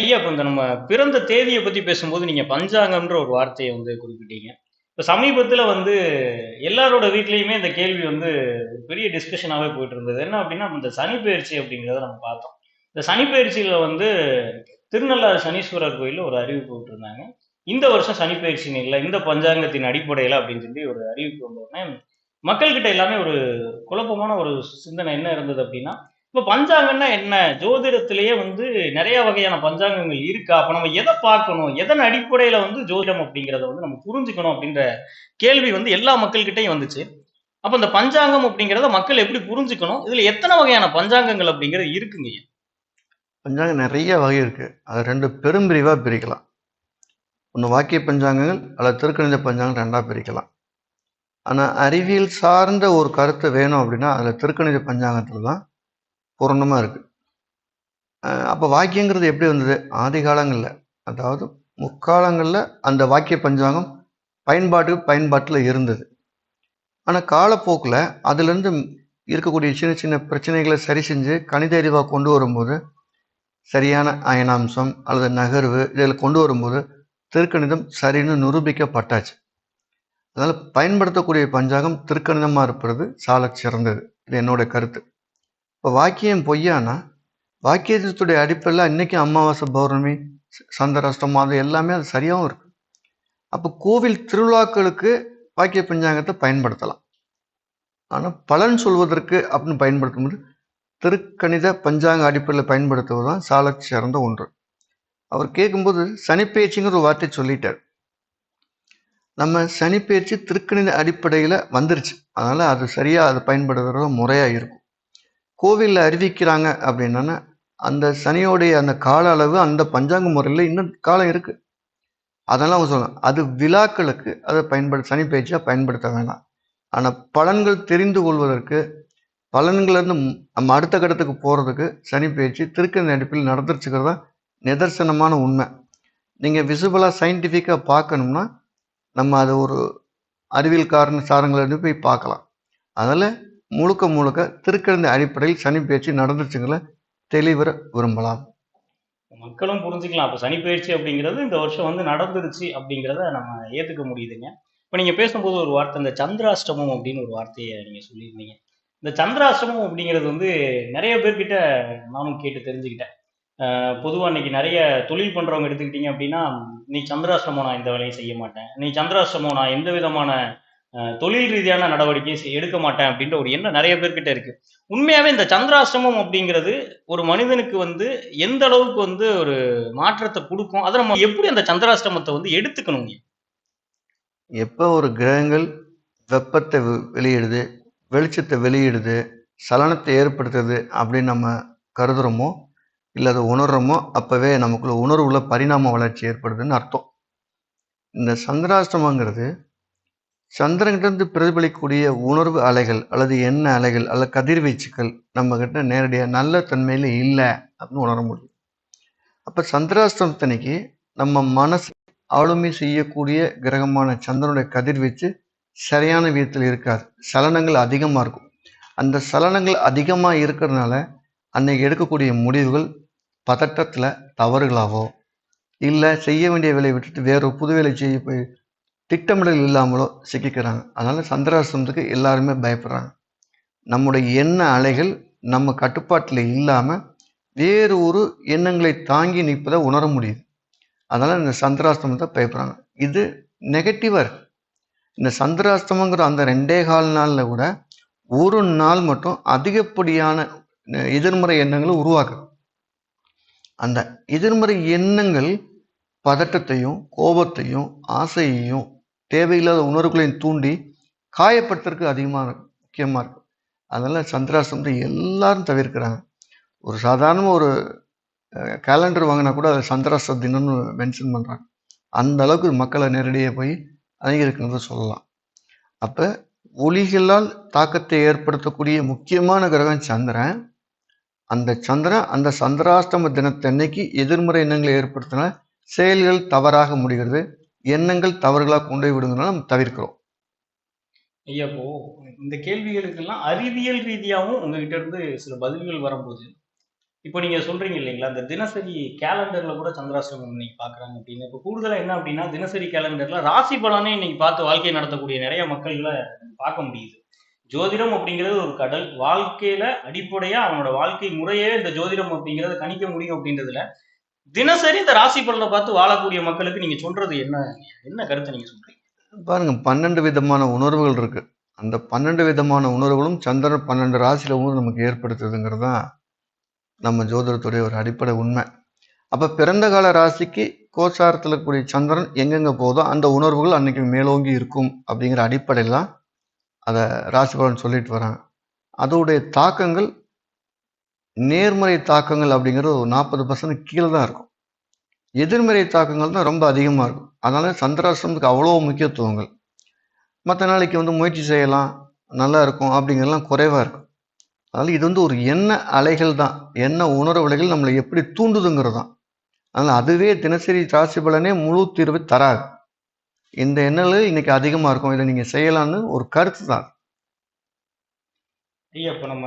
ஐயா இப்ப இந்த நம்ம பிறந்த தேதிய பத்தி பேசும்போது நீங்க பஞ்சாங்கம்ன்ற ஒரு வார்த்தைய குறிப்பிட்டீங்க. இப்ப சமீபத்தில எல்லாரோட வீட்லயுமே இந்த கேள்வி ஒரு பெரிய டிஸ்கஷனாவே போயிட்டு இருந்தது. என்ன அப்டின்னா, இந்த சனி பெயர்ச்சி அப்படிங்கிறத நம்ம பார்த்தோம். இந்த சனி பெயர்ச்சியில திருநள்ளாறு சனீஸ்வரர் கோயில்ல ஒரு அறிவிப்பு விட்டிருந்தாங்க. இந்த வருஷம் சனி பெயர்ச்சின்னு இல்ல. இந்த பஞ்சாங்கத்தின் அடிப்படையில அப்படின்னு சொல்லி ஒரு அறிவிப்பு வந்தோனே, மக்கள்கிட்ட எல்லாமே ஒரு குழப்பமான ஒரு சிந்தனை என்ன இருந்தது அப்டின்னா, இப்ப பஞ்சாங்கம்னா என்ன? ஜோதிடத்திலேயே நெறைய வகையான பஞ்சாங்கங்கள் இருக்கா? அப்ப நம்ம எத பார்க்கணும்? எதன் அடிப்படையில ஜோதிடம் அப்படிங்கிறத நம்ம புரிஞ்சுக்கணும் அப்படின்ற கேள்வி எல்லா மக்கள்கிட்டயும் வந்துச்சு. அப்ப இந்த பஞ்சாங்கம் அப்படிங்கிறத மக்கள் எப்படி புரிஞ்சுக்கணும்? இதுல எத்தன வகையான பஞ்சாங்கங்கள் அப்படிங்கிறது இருக்குங்கய்யா? பஞ்சாங்கம் நிறைய வகை இருக்கு. அதை 2 பெரும்பிரிவா பிரிக்கலாம். ஒன்று வாக்கிய பஞ்சாங்கங்கள் அல்லது திருக்கணித பஞ்சாங்கம் 2ஆ பிரிக்கலாம். ஆனால் அறிவியல் சார்ந்த ஒரு கருத்து வேணும் அப்படின்னா அதில் திருக்கணித பஞ்சாங்கத்தில் தான் பூரணமாக இருக்கு. அப்போ வாக்கியங்கிறது எப்படி வந்தது? ஆதி காலங்களில், அதாவது முற்காலங்களில் அந்த வாக்கிய பஞ்சாங்கம் பயன்பாட்டில் இருந்தது. ஆனால் காலப்போக்கில் அதுலேருந்து இருக்கக்கூடிய சின்ன சின்ன பிரச்சனைகளை சரி செஞ்சு கணித அறிவாக கொண்டு வரும்போது, சரியான அயனாம்சம் அல்லது நகர்வு இதில் கொண்டு வரும்போது திருக்கணிதம் சரின்னு நிரூபிக்கப்பட்டாச்சு. அதனால் பயன்படுத்தக்கூடிய பஞ்சாங்கம் திருக்கணிதமாக இருப்பது சால சிறந்தது. இது என்னோட கருத்து. இப்போ வாக்கியம் பொய்யானா வாக்கியத்துடைய அடிப்படையில் இன்னைக்கு அமாவாசை, பௌர்ணமி, சந்திராஷ்டமம் அது எல்லாமே அது சரியாகவும் இருக்கு. அப்போ கோவில் திருவிழாக்களுக்கு வாக்கிய பஞ்சாங்கத்தை பயன்படுத்தலாம். ஆனால் பலன் சொல்வதற்கு அப்படின்னு பயன்படுத்தும்போது திருக்கணித பஞ்சாங்க அடிப்படையில் பயன்படுத்துவது தான் சால சிறந்த ஒன்று. அவர் கேட்கும்போது சனிப்பெயர்ச்சிங்கிற ஒரு வார்த்தை சொல்லிட்டார். நம்ம சனிப்பெயர்ச்சி திருக்கணித அடிப்படையில் வந்துருச்சு. அதனால் அது சரியாக அதை பயன்படுத்துறது முறையாக இருக்கும். கோவிலில் அறிவிக்கிறாங்க அப்படின்னா அந்த சனியோடைய அந்த கால அளவு அந்த பஞ்சாங்க முறையில் இன்னும் காலம் இருக்குது. அதெல்லாம் அவங்க சொல்லலாம். அது விழாக்களுக்கு அதை சனி பயிற்சியாக பயன்படுத்த வேண்டாம். ஆனால் பலன்கள் தெரிந்து கொள்வதற்கு, பலன்கள்லேருந்து நம்ம அடுத்த கட்டத்துக்கு போகிறதுக்கு சனி பயிற்சி திருக்கணித அடிப்படையில் நடந்துருச்சுக்கிறது தான் நிதர்சனமான உண்மை. நீங்கள் விசிபிளாக சயின்டிஃபிக்காக பார்க்கணும்னா நம்ம அதை ஒரு அறிவியல் சாரங்களை போய் பார்க்கலாம். அதில் முழுக்க முழுக்க திருக்கணித அடிப்படையில் சனி பயிற்சி நடந்துச்சுங்களை தெளிவர விரும்பலாம். மக்களும் புரிஞ்சுக்கலாம். அப்ப சனி பயிற்சி அப்படிங்கிறது இந்த வருஷம் நடந்துருச்சு அப்படிங்கிறத நம்ம ஏத்துக்க முடியுதுங்க. இப்ப நீங்க பேசும்போது ஒரு வார்த்தை இந்த சந்திராஷ்டமம் அப்படின்னு ஒரு வார்த்தைய நீங்க சொல்லியிருந்தீங்க. இந்த சந்திராஷ்டமம் அப்படிங்கிறது நிறைய பேர்கிட்ட நானும் கேட்டு தெரிஞ்சுக்கிட்டேன். பொதுவா இன்னைக்கு நிறைய தொழில் பண்றவங்க எடுத்துக்கிட்டீங்க அப்படின்னா, "நீ சந்திராஷ்டமம் நான் இந்த வேலையை செய்ய மாட்டேன். நீ சந்திராஷ்டமம் நான் எந்த விதமான தொழில் ரீதியான நடவடிக்கையை எடுக்க மாட்டேன்." அப்படின்ற ஒரு எண்ணம் நிறைய பேர்கிட்ட இருக்கு. உண்மையாவே இந்த சந்திராஷ்டமம் அப்படிங்கிறது ஒரு மனிதனுக்கு எந்த அளவுக்கு ஒரு மாற்றத்தை குடுக்கும்? அத நம்ம எப்படி அந்த சந்திராஷ்டமத்த எடுத்துக்கணுங்க? எப்போ ஒரு கிரகங்கள் வெப்பத்தை வெளியிடுது, வெளிச்சத்தை வெளியிடுது, சலனத்தை ஏற்படுத்துது அப்படின்னு நம்ம கருதுறோமோ இல்லை அதை உணர்றோமோ அப்போவே நமக்குள்ள உணர்வுல பரிணாம வளர்ச்சி ஏற்படுதுன்னு அர்த்தம். இந்த சந்திராஷ்டமங்கிறது சந்திரன்கிட்ட பிரதிபலிக்கக்கூடிய உணர்வு அலைகள் அல்லது எண்ண அலைகள் அல்லது கதிர்வீச்சுக்கள் நம்ம கிட்ட நேரடியாக நல்ல தன்மையில் இல்லை அப்படின்னு உணர முடியும். அப்போ சந்திராஷ்டமத்தன்னைக்கு நம்ம மனசு ஆளுமை செய்யக்கூடிய கிரகமான சந்திரனுடைய கதிர்வீச்சு சரியான விதத்தில் இருக்காது. சலனங்கள் அதிகமாக இருக்கும். அந்த சலனங்கள் அதிகமாக இருக்கிறதுனால அன்னைக்கு எடுக்கக்கூடிய முடிவுகள் பதட்டத்தில் தவறுகளாவோ இல்லை செய்ய வேண்டிய வேலையை விட்டுட்டு வேற புது வேலை செய்ய போய் திட்டமிடல் இல்லாமலோ சிக்கிக்கிறாங்க. அதனால சந்திராஷ்டமத்துக்கு எல்லாருமே பயப்படுறாங்க. நம்முடைய எண்ண அலைகள் நம்ம கட்டுப்பாட்டில் இல்லாமல் வேறு ஒரு எண்ணங்களை தாங்கி நிற்பதை உணர முடியுது. அதனால இந்த சந்திராஷ்டமத்தை பயப்படுறாங்க. இது நெகட்டிவாக இருக்கு. இந்த சந்திராஷ்டமங்கிற அந்த 2.25 நாளில் கூட ஒரு நாள் மட்டும் அதிகப்படியான எதிர்மறை எண்ணங்களை உருவாக்குது. அந்த எதிர்மறை எண்ணங்கள் பதட்டத்தையும் கோபத்தையும் ஆசையையும் தேவையில்லாத உணர்வுகளையும் தூண்டி காயப்படுத்துறதுக்கு அதிகமாக முக்கியமாக இருக்கும். அதனால் சந்திராஷ்டமத்தை எல்லாரும் தவிர்க்கிறாங்க. ஒரு சாதாரண ஒரு கேலண்டர் வாங்கினா கூட அதில் சந்திராஷ்டம தினம்னு மென்ஷன் பண்ணுறாங்க. அந்த அளவுக்கு மக்களை நேரடியாக போய் அணுகிருக்கிறத சொல்லலாம். அப்போ ஒளிகளால் தாக்கத்தை ஏற்படுத்தக்கூடிய முக்கியமான கிரகம் சந்திரன். அந்த சந்திரன் அந்த சந்திராஷ்டம தினத்தன்னைக்கு எதிர்மறை எண்ணங்களை ஏற்படுத்தினா செயல்கள் தவறாக முடிகிறது. எண்ணங்கள் தவறுகளாக கொண்டு போய் விடுங்கனால நம்ம தவிர்க்கிறோம். ஐயா, இப்போ இந்த கேள்விகளுக்கெல்லாம் அறிவியல் ரீதியாகவும் உங்ககிட்ட இருந்து சில பதில்கள் வரும்போது, இப்போ நீங்க சொல்றீங்க இல்லைங்களா, இந்த தினசரி கேலண்டர்ல கூட சந்திராஷ்டமம் இன்னைக்கு பார்க்குறாங்க அப்படின்னு. இப்போ கூடுதலா என்ன அப்படின்னா, தினசரி கேலண்டர்ல ராசி பலனே இன்னைக்கு பார்த்து வாழ்க்கை நடத்தக்கூடிய நிறைய மக்கள்கள பார்க்க முடியுது. ஜோதிடம் அப்படிங்கிறது ஒரு கடல். வாழ்க்கையில அடிப்படையா அவனோட வாழ்க்கை முறையே இந்த ஜோதிடம் அப்படிங்கிறத கணிக்க முடியும் அப்படின்றதுல, தினசரி இந்த ராசி பலன பார்த்து வாழக்கூடிய மக்களுக்கு நீங்க சொல்றது என்ன? என்ன கருத்த நீங்க சொல்றீங்க? பாருங்க 12 விதமான உணர்வுகள் இருக்கு. அந்த 12 விதமான உணர்வுகளும் சந்திரன் 12 ராசியில வந்து நமக்கு ஏற்படுத்துதுங்கிறது தான் நம்ம ஜோதிடத்துடைய ஒரு அடிப்படை உண்மை. அப்ப பிறந்த கால ராசிக்கு கோச்சாரத்தில் இருக்கக்கூடிய சந்திரன் எங்கெங்க போதோ அந்த உணர்வுகள் அன்னைக்கு மேலோங்கி இருக்கும் அப்படிங்கிற அடிப்படையில் தான் அதை ராசி பலன் சொல்லிட்டு வராங்க. அதோடைய தாக்கங்கள் நேர்மறை தாக்கங்கள் அப்படிங்கிறது ஒரு 40% கீழே தான் இருக்கும். எதிர்மறை தாக்கங்கள் தான் ரொம்ப அதிகமாக இருக்கும். அதனால சந்திராஷ்டமத்துக்கு அவ்வளோ முக்கியத்துவங்கள். மற்ற நாளைக்கு வந்து முயற்சி செய்யலாம், நல்லா இருக்கும் அப்படிங்கிறதுலாம் குறைவாக இருக்கும். அதனால இது வந்து ஒரு எண்ண அலைகள் தான், எண்ண உணர்வுகள் நம்மளை எப்படி தூண்டுதுங்கிறது தான். அதனால் அதுவே தினசரி ராசி பலனே முழு தீர்வு தராது. இந்த எண்ணங்கள் இன்னைக்கு அதிகமாக இருக்கும், இதை நீங்கள் செய்யலான்னு ஒரு கருத்து தான். ஐயா, இப்ப நம்ம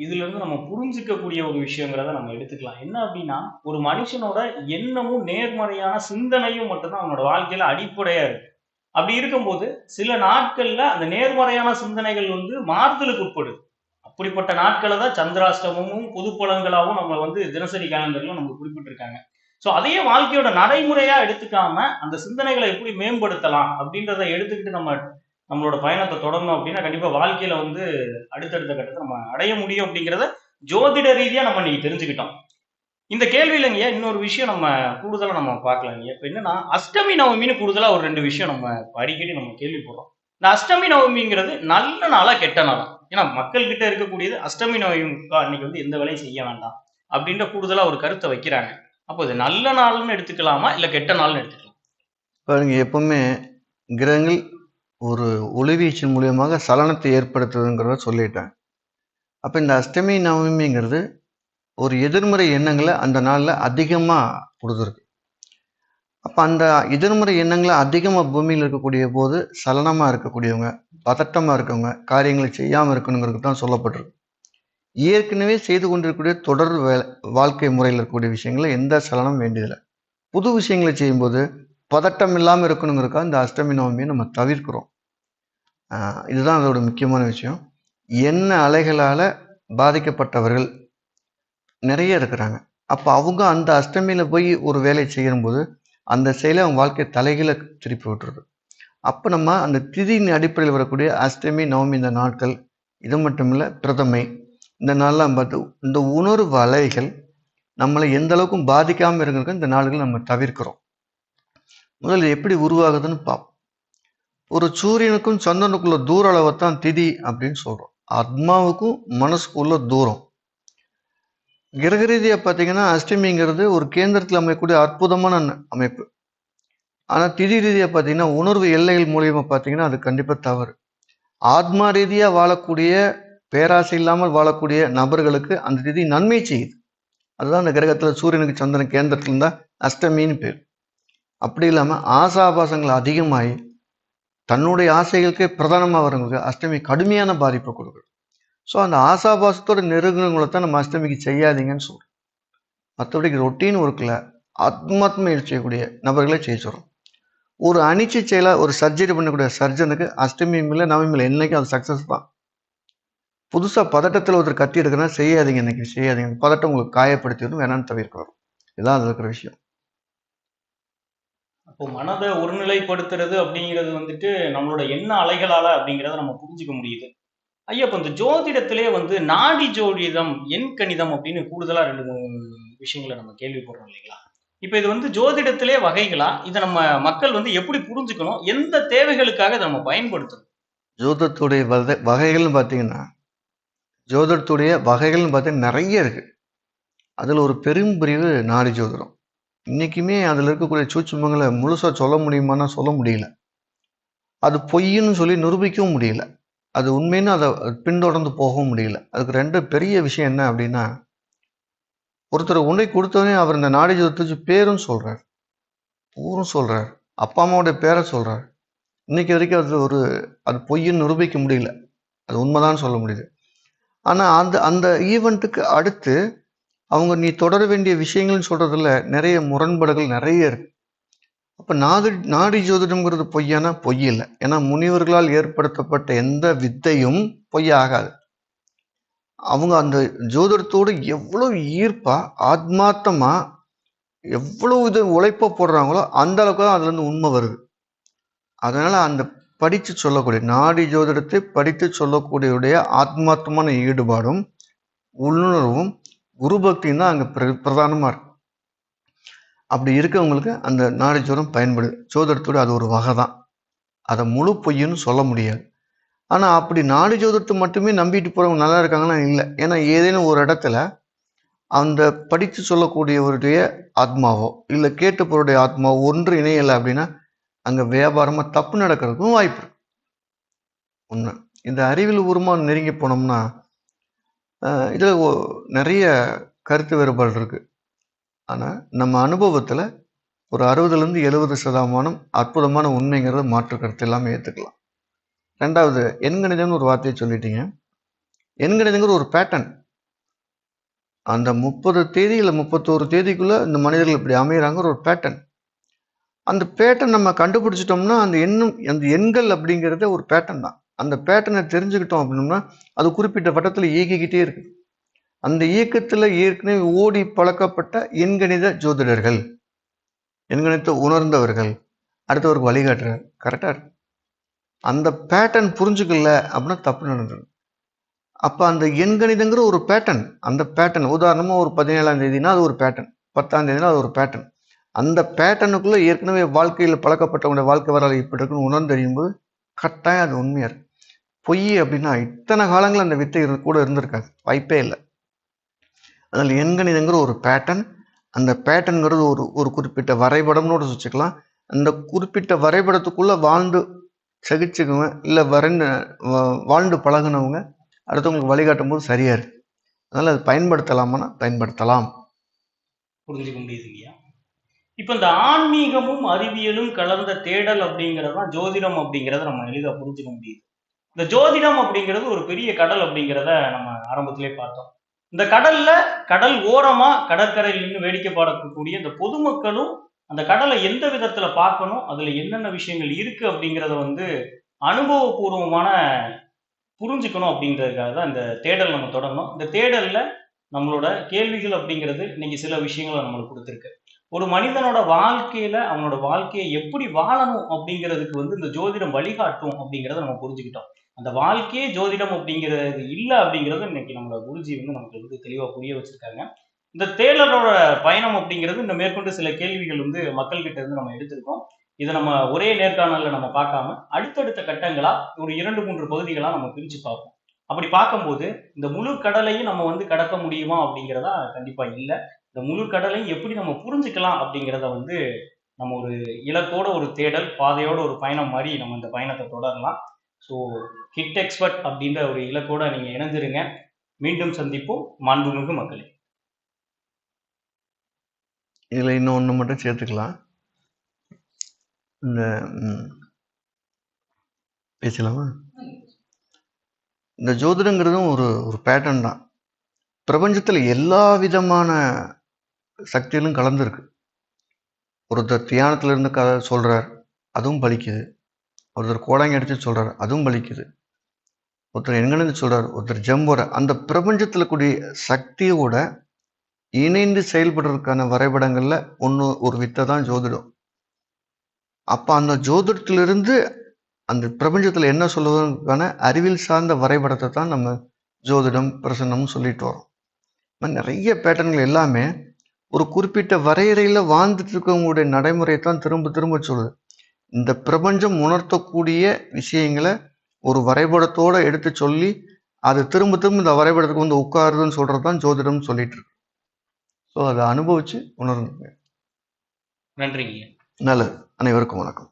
இதிலிருந்து நம்ம புரிஞ்சுக்கக்கூடிய ஒரு விஷயங்கிறத நம்ம எடுத்துக்கலாம். என்ன அப்படின்னா, ஒரு மனுஷனோட எண்ணமும், நேர்மறையான சிந்தனையும் மட்டும் தான் அவனோட வாழ்க்கையில அடிப்படையா இருக்கு. அப்படி இருக்கும்போது, சில நாட்கள்ல அந்த நேர்மறையான சிந்தனைகள் வந்து மாறுதலுக்கு உட்படுது. அப்படிப்பட்ட நாட்கள தான் சந்திராஷ்டமமும், பொது பலன்களாவும் நம்ம வந்து தினசரி கேலண்டர்ல நம்ம குறிப்பிட்டிருக்காங்க. ஸோ அதையே வாழ்க்கையோட நடைமுறையா எடுத்துக்காம, அந்த சிந்தனைகள எப்படி மேம்படுத்தலாம் அப்படின்றத எடுத்துக்கிட்டு நம்ம நம்மளோட பயணத்த தொடர்ந்தோம் அப்படின்னா, கண்டிப்பா வாழ்க்கையில வந்து அடுத்தடுத்த கட்டத்த நம்ம அடைய முடியும் அப்படிங்கிறத ஜோதிட ரீதியா நம்ம இன்னைக்கு தெரிஞ்சுக்கிட்டோம். இந்த கேள்வியிலங்கய்யா இன்னொரு விஷயம் நம்ம கூடுதலா நம்ம பார்க்கலாங்கய்யா. இப்ப என்னன்னா, அஷ்டமி நவமின்னு கூடுதலா ஒரு 2 விஷயம் நம்ம அடிக்கடி நம்ம கேள்விப்படுறோம். இந்த அஷ்டமி நவமிங்கிறது நல்ல நாளா, கெட்ட நாளா? ஏன்னா மக்கள் கிட்ட இருக்கக்கூடியது அஷ்டமி நவமி அன்னைக்கு வந்து எந்த வேலையும் செய்ய வேண்டாம். அப்படின்ற கூடுதலா ஒரு கருத்த வைக்கிறாங்க. அப்போ இது நல்ல நாள்னு எடுத்துக்கலாமா? இல்ல கெட்ட நாள்னு எடுத்துக்கலாமா? பாருங்க, எப்பவுமே கிரகங்கள் ஒரு ஒளிவீச்சின் மூலியமாக சலனத்தை ஏற்படுத்துதுங்கிறத சொல்லிட்டேன். அப்போ இந்த அஷ்டமி நவமிங்கிறது ஒரு எதிர்மறை எண்ணங்களை அந்த நாளில் அதிகமாக கொடுத்துருக்கு. அப்போ அந்த எதிர்மறை எண்ணங்களை அதிகமாக பூமியில் இருக்கக்கூடிய போது சலனமாக இருக்கக்கூடியவங்க, பதட்டமாக இருக்கவங்க, காரியங்களை செய்யாமல் இருக்கணுங்கிறது தான் சொல்லப்பட்டிருக்கு. ஏற்கனவே செய்து கொண்டிருக்கக்கூடிய தொடர் வாழ்க்கை முறையில் இருக்கக்கூடிய விஷயங்களை எந்த சலனம் வேண்டியதில்லை. புது விஷயங்களை செய்யும்போது பதட்டம் இல்லாமல் இருக்கணுங்கிறதுக்காக இந்த அஷ்டமி நவமியை நம்ம தவிர்க்கிறோம். இதுதான் அதோட முக்கியமான விஷயம். எண்ண அலைகளால் பாதிக்கப்பட்டவர்கள் நிறைய இருக்கிறாங்க. அப்போ அவங்க அந்த அஷ்டமியில் போய் ஒரு வேலை செய்யும்போது அந்த செயலை அவங்க வாழ்க்கை தலைகீழ திருப்பி விட்டுருது. அப்போ நம்ம அந்த திதியின் அடிப்படையில் வரக்கூடிய அஷ்டமி நவமி இந்த நாட்கள், இது மட்டும் இல்லை பிரதமை, இந்த நாள்லாம் பார்த்து இந்த உணர்வு அலைகள் நம்மளை எந்த அளவுக்கும் பாதிக்காமல் இருக்கிறதுக்கு இந்த நாள்கள் நம்ம தவிர்க்கிறோம். முதல்ல எப்படி உருவாகுதுன்னு பார்ப்போம். ஒரு சூரியனுக்கும் சந்திரனுக்குள்ள தூர அளவை தான் திதி அப்படின்னு சொல்றோம். ஆத்மாவுக்கும் மனசுக்குள்ள தூரம். கிரக ரீதியா பார்த்தீங்கன்னா அஷ்டமிங்கிறது ஒரு கேந்திரத்தில் அமைக்கக்கூடிய அற்புதமான அமைப்பு. ஆனால் திதி ரீதியா பார்த்தீங்கன்னா உணர்வு எல்லைகள் மூலியமா பார்த்தீங்கன்னா அது கண்டிப்பாக தவறு. ஆத்மா ரீதியா வாழக்கூடிய, பேராசை இல்லாமல் வாழக்கூடிய நபர்களுக்கு அந்த திதி நன்மை செய்யுது. அதுதான் அந்த கிரகத்தில் சூரியனுக்கு சந்திரன் கேந்திரத்துல இருந்தா அஷ்டமின்னு பேர். அப்படி இல்லாமல் ஆசாபாசங்கள் அதிகமாகி தன்னுடைய ஆசைகளுக்கே பிரதானமாக வரவங்களுக்கு அஷ்டமி கடுமையான பாதிப்பை கொடுக்குது. ஸோ அந்த ஆசாபாசத்தோட நெருங்குறவங்களை தான் நம்ம அஷ்டமிக்கு செய்யாதீங்கன்னு சொல்றோம். மற்றபடி ரொட்டீன் ஒர்க்கில் ஆத்மாத்ம செய்யக்கூடிய நபர்களை செய்ய சொல்கிறோம். ஒரு அனிச்சை செயலாக ஒரு சர்ஜரி பண்ணக்கூடிய சர்ஜனுக்கு அஷ்டமி இல்லை நவமி இல்லை என்னைக்கும் அது சக்ஸஸ் தான். புதுசாக பதட்டத்தில் ஒருத்தர் கத்தி எடுக்கிறனா செய்யாதீங்க, இன்னைக்கு செய்யாதீங்க. பதட்டம் உங்களுக்கு காயப்படுத்திடும், வேணான்னு தவிர்க்க வரும். இதுதான் அது இருக்கிற விஷயம். அப்போ மனதை ஒருநிலைப்படுத்துறது அப்படிங்கிறது வந்துட்டு நம்மளோட எண்ண அலைகளால அப்படிங்கிறத நம்ம புரிஞ்சுக்க முடியுது. ஐயா, இப்ப இந்த ஜோதிடத்திலே வந்து நாடி ஜோதிடம், எண் கணிதம் அப்படின்னு கூடுதலா 2, 3 விஷயங்கள நம்ம கேள்விப்படுறோம் இல்லைங்களா? இப்ப இது வந்து ஜோதிடத்திலே வகைகளா? இத நம்ம மக்கள் வந்து எப்படி புரிஞ்சுக்கணும்? எந்த தேவைகளுக்காக இத நம்ம பயன்படுத்தணும்? ஜோதிடத்துடைய வகைகள்னு பார்த்தீங்கன்னா நிறைய இருக்கு. அதில் ஒரு பெரும் பிரிவு நாடி ஜோதிடம். இன்னைக்குமே அதில் இருக்கக்கூடிய சூட்சுமங்களை முழுசாக சொல்ல முடியுமான்னா சொல்ல முடியல. அது பொய்ன்னு சொல்லி நிரூபிக்கவும் முடியல. அது உண்மைன்னு அதை பின்தொடர்ந்து போகவும் முடியல. அதுக்கு 2 பெரிய விஷயம் என்ன அப்படின்னா, ஒருத்தர் உன்னை கொடுத்தவனே அவர் இந்த நாடி ஜோதிடத்துக்கு பேரும் சொல்றார், ஊரும் சொல்றார், அப்பா அம்மாவோட பேரை சொல்றார். இன்னைக்கு வரைக்கும் அது பொய்ன்னு நிரூபிக்க முடியல. அது உண்மைதான் சொல்ல முடியுது. ஆனால் அந்த ஈவெண்ட்டுக்கு அடுத்து அவங்க நீ தொடர வேண்டிய விஷயங்கள்னு சொல்றதுல நிறைய முரண்பாடுகள் நிறைய இருக்கு. அப்ப நாடி ஜோதிடம்ங்கிறது பொய்யானா பொய் இல்லை. ஏன்னா முனிவர்களால் ஏற்படுத்தப்பட்ட எந்த வித்தையும் பொய்யாகாது. அவங்க அந்த ஜோதிடத்தோடு எவ்வளவு ஈர்ப்பா ஆத்மார்த்தமா எவ்வளவு இது உழைப்ப போடுறாங்களோ அந்த அளவுக்கு தான் அதுல இருந்து உண்மை வருது. அதனால அந்த படித்து சொல்லக்கூடிய நாடி ஜோதிடத்தை படித்து சொல்லக்கூடியவுடைய ஆத்மார்த்தமான ஈடுபாடும் உள்ளுணர்வும் குரு பக்தியும் தான் அங்கே பிரதானமாக இருக்கு. அப்படி இருக்கவங்களுக்கு அந்த நாடி ஜோதிடம் பயன்படுது. ஜோதிடத்தோட அது ஒரு வகை தான், அதை முழு பொய்ன்னு சொல்ல முடியாது. ஆனால் அப்படி நாடி ஜோதிடத்தை மட்டுமே நம்பிட்டு போகிறவங்க நல்லா இருக்காங்கன்னா இல்லை. ஏன்னா ஏதேனும் ஒரு இடத்துல அந்த படித்து சொல்லக்கூடியவருடைய ஆத்மாவோ இல்லை கேட்டுப்பவருடைய ஆத்மாவோ ஒன்று இணையலை அப்படின்னா அங்கே வியாபாரமாக தப்பு நடக்கிறதுக்கும் வாய்ப்பு இருக்கு. ஒன்று இந்த அறிவியல் பூர்வமாக நெருங்கி போனோம்னா இதில் நிறைய கருத்து வேறுபாடு இருக்கு. ஆனால் நம்ம அனுபவத்தில் ஒரு 60-70% அற்புதமான உண்மைங்கிறத மாற்று கருத்து எல்லாமே ஏற்றுக்கலாம். ரெண்டாவது, எண்கணிதம்னு ஒரு வார்த்தையை சொல்லிட்டீங்க. எண்கணிதங்கிற ஒரு பேட்டர்ன். அந்த 30 தேதி இல்லை 31 தேதிக்குள்ள இந்த மனிதர்கள் இப்படி அமைகிறாங்கிற ஒரு பேட்டர்ன். அந்த பேட்டர்ன் நம்ம கண்டுபிடிச்சிட்டோம்னா அந்த எண்கள் அப்படிங்கிறத ஒரு பேட்டர்ன் தான். அந்த பேட்டர்னை தெரிஞ்சுக்கிட்டோம் அப்படின்னோம்னா அது குறிப்பிட்ட வட்டத்தில் இயக்கிக்கிட்டே இருக்கு. அந்த இயக்கத்தில் ஏற்கனவே ஓடி பழக்கப்பட்ட எண்கணித ஜோதிடர்கள், எண்கணிதத்தை உணர்ந்தவர்கள், அடுத்தவருக்கு வழிகாட்டுறார். கரெக்டாக இருக்கு. அந்த பேட்டர்ன் புரிஞ்சுக்கல அப்படின்னா தப்பு நடந்தது. அப்போ அந்த எண்கணிதங்கிற ஒரு பேட்டர்ன், அந்த பேட்டர்ன் உதாரணமாக ஒரு 17ஆம் தேதினா அது ஒரு பேட்டர்ன், 10ஆம் தேதினா அது ஒரு பேட்டர்ன். அந்த பேட்டர்னுக்குள்ளே ஏற்கனவே வாழ்க்கையில் பழக்கப்பட்டவங்களுடைய வாழ்க்கை வரலாறு இப்படி இருக்குன்னு உணர்ந்தறியும் போது கட்டாயம் அது உண்மையாக இருக்கு. பொய் அப்படின்னா இத்தனை காலங்கள் அந்த வித்தை கூட இருந்திருக்காது, வாய்ப்பே இல்லை. அதனால் எண்கணிதங்கிற ஒரு பேட்டர்ன், அந்த பேட்டர்னுங்கிறது ஒரு குறிப்பிட்ட வரைபடம்னு கூட வச்சுக்கலாம். அந்த குறிப்பிட்ட வரைபடத்துக்குள்ளே வாழ்ந்து சகிச்சுக்குங்க இல்லை வாழ்ந்து பழகினவங்க அடுத்தவங்களுக்கு வழிகாட்டும் போது சரியா இருக்கு. அதனால் அது பயன்படுத்தலாமான்னா பயன்படுத்தலாம். புரிஞ்சுக்க முடியுது இல்லையா? இப்போ இந்த ஆன்மீகமும் அறிவியலும் கலந்த தேடல் அப்படிங்கிறது தான் ஜோதிடம் அப்படிங்கிறத நம்ம எளிதாக புரிஞ்சுக்க முடியுது. இந்த ஜோதிடம் அப்படிங்கிறது ஒரு பெரிய கடல் அப்படிங்கிறத நம்ம ஆரம்பத்திலே பார்த்தோம். இந்த கடல் ஓரமா கடற்கரையில் நின்று வேடிக்கை பார்க்கக்கூடிய இந்த பொதுமக்களும் அந்த கடலை எந்த விதத்துல பார்க்கணும், அதுல என்னென்ன விஷயங்கள் இருக்கு அப்படிங்கிறத அனுபவபூர்வமான புரிஞ்சுக்கணும் அப்படிங்கிறதுக்காக தான் இந்த தேடல் நம்ம தொடங்கணும். இந்த தேடல்ல நம்மளோட கேள்விகள் அப்படிங்கிறது இன்னைக்கு சில விஷயங்களை நம்மளுக்கு கொடுத்துருக்கு. ஒரு மனிதனோட வாழ்க்கையில அவனோட வாழ்க்கையை எப்படி வாழணும் அப்படிங்கிறதுக்கு இந்த ஜோதிடம் வழிகாட்டும் அப்படிங்கிறத நம்ம புரிஞ்சுக்கிட்டோம். அந்த வாழ்க்கையே ஜோதிடம் அப்படிங்கிறது இல்லை அப்படிங்கிறது இன்னைக்கு நம்மளோட குருஜி நமக்கு தெளிவா புரிய வச்சிருக்காங்க. இந்த தேடலோட பயணம் அப்படிங்கிறது இந்த மேற்கொண்டு சில கேள்விகள் மக்கள் கிட்ட இருந்து நம்ம எடுத்திருக்கோம். இதை நம்ம ஒரே நேர்காணல்ல நம்ம பார்க்காம அடுத்தடுத்த கட்டங்களா ஒரு 2-3 பகுதிகளா நம்ம பிரிச்சு பார்ப்போம். அப்படி பார்க்கும்போது இந்த முழு கடலையும் நம்ம கடக்க முடியுமா அப்படிங்கிறதா கண்டிப்பா இல்லை. இந்த முழு கடலையும் எப்படி நம்ம புரிஞ்சுக்கலாம் அப்படிங்கிறத நம்ம ஒரு இலக்கோட ஒரு தேடல் பாதையோட ஒரு பயணம் மாதிரி நம்ம இந்த பயணத்தை தொடரலாம். ஸோ ஹிட் எக்ஸ்பர்ட் அப்படின்ற ஒரு இலக்கோட நீங்க இணைஞ்சிருங்க. மீண்டும் சந்திப்போம் மாண்புமிகு மக்களே. இதில் இன்னொன்று மட்டும் சேர்த்துக்கலாம். இந்த பேசலாமா? இந்த ஜோதிடங்கிறதும் ஒரு பேட்டர்ன் தான். பிரபஞ்சத்தில் எல்லா விதமான சக்திகளும் கலந்துருக்கு. ஒருத்தர் தியானத்துல இருந்து கதை சொல்றார், அதுவும் பலிக்குது. ஒருத்தர் கோடாங்கி அடிச்சு சொல்றார், அதுவும் பலிக்குது. ஒருத்தர் எண்கணிதம் சொல்றார், ஒருத்தர் ஜம்போட அந்த பிரபஞ்சத்தில் கூடிய சக்தியோட இணைந்து செயல்படுறதுக்கான வரைபடங்கள்ல ஒரு வித்தை தான் ஜோதிடம். அப்ப அந்த ஜோதிடத்திலிருந்து அந்த பிரபஞ்சத்துல என்ன சொல்லுவதற்கான அறிவியல் சார்ந்த வரைபடத்தை தான் நம்ம ஜோதிடம் பிரசன்னம்னு சொல்லிட்டு வரோம். நிறைய பேட்டர்ன்கள் எல்லாமே ஒரு குறிப்பிட்ட வரையறையில வாழ்ந்துட்டு இருக்கவங்களுடைய நடைமுறையை தான் திரும்ப திரும்ப சொல்லுது. இந்த பிரபஞ்சம் உணர்த்தக்கூடிய விஷயங்களை ஒரு வரைபடத்தோட எடுத்து சொல்லி அது திரும்ப திரும்ப இந்த வரைபடத்துக்கு உட்காருதுன்னு சொல்றதுதான் ஜோதிடம் சொல்லிட்டு இருக்கு. ஸோ அதை அனுபவிச்சு உணர்ந்துங்க. நன்றிங்க. நல்லது. அனைவருக்கும் வணக்கம்.